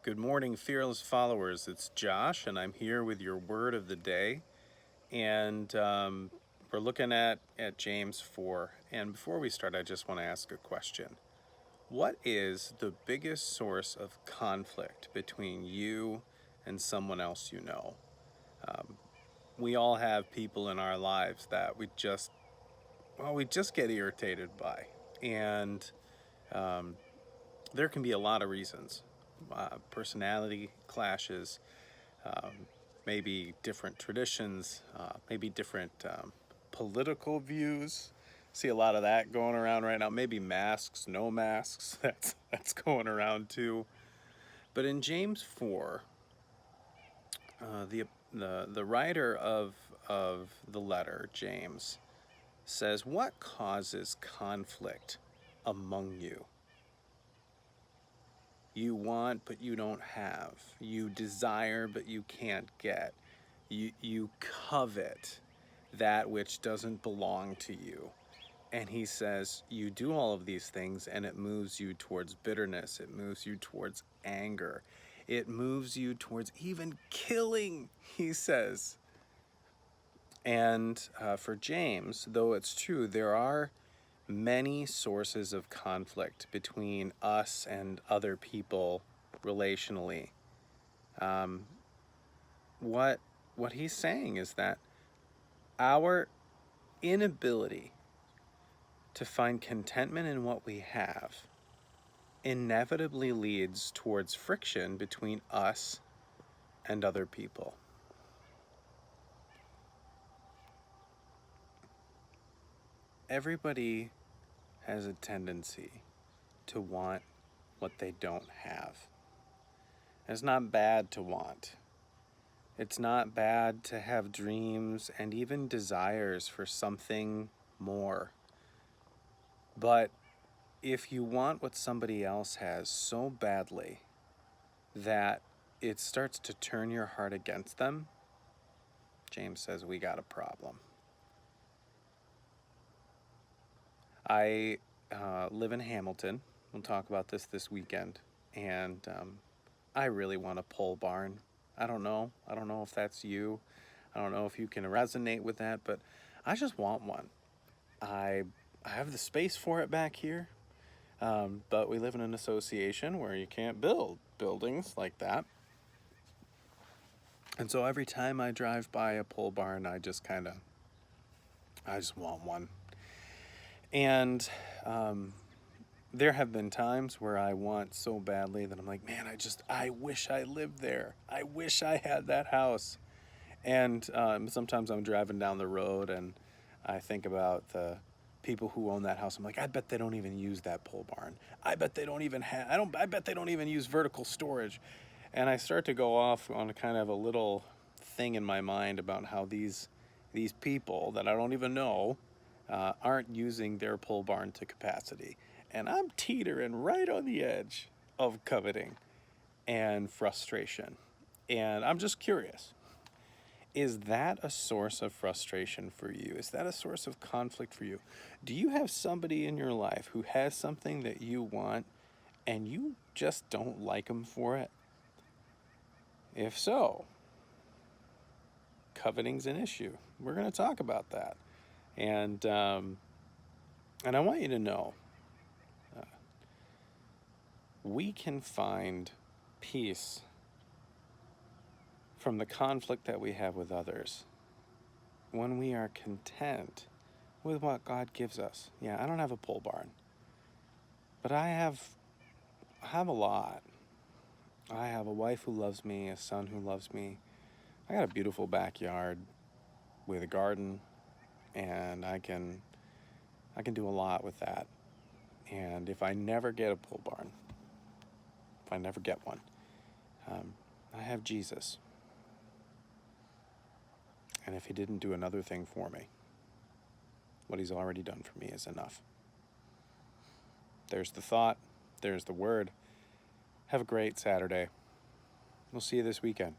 Good morning, fearless followers. It's Josh, and I'm here with your word of the day. And we're looking at James 4. And before we start, I just want to ask a question. What is the biggest source of conflict between you and someone else you know? We all have people in our lives that we just get irritated by. And there can be a lot of reasons. Personality clashes, maybe different traditions, maybe different political views. See a lot of that going around right now. Maybe masks, no masks. That's going around too. But in James 4, the writer of the letter, James, says, "What causes conflict among you? You want, but you don't have. You desire, but you can't get. You covet that which doesn't belong to you." And he says, you do all of these things, and it moves you towards bitterness. It moves you towards anger. It moves you towards even killing, he says. And for James, though it's true, there are many sources of conflict between us and other people relationally. What he's saying is that our inability to find contentment in what we have inevitably leads towards friction between us and other people. Everybody has a tendency to want what they don't have. It's not bad to want. It's not bad to have dreams and even desires for something more. But if you want what somebody else has so badly that it starts to turn your heart against them, James says we got a problem. I live in Hamilton. We'll talk about this weekend. And I really want a pole barn. I don't know if that's you. I don't know if you can resonate with that, but I just want one. I have the space for it back here, but we live in an association where you can't build buildings like that. And so every time I drive by a pole barn, I just want one. And there have been times where I want so badly that I'm like, man, I wish I lived there. I wish I had that house. And sometimes I'm driving down the road and I think about the people who own that house. I'm like, I bet they don't even use that pole barn. I bet they don't even I bet they don't even use vertical storage. And I start to go off on kind of a little thing in my mind about how these people that I don't even know aren't using their pole barn to capacity. And I'm teetering right on the edge of coveting and frustration. And I'm just curious, is that a source of frustration for you? Is that a source of conflict for you? Do you have somebody in your life who has something that you want and you just don't like them for it? If so, coveting's an issue. We're going to talk about that. And I want you to know, we can find peace from the conflict that we have with others when we are content with what God gives us. Yeah, I don't have a pole barn, but I have a lot. I have a wife who loves me, a son who loves me. I got a beautiful backyard with a garden, and I can do a lot with that. And if I never get a pole barn, if I never get one, I have Jesus. And if he didn't do another thing for me, what he's already done for me is enough. There's the thought. There's the word. Have a great Saturday. We'll see you this weekend.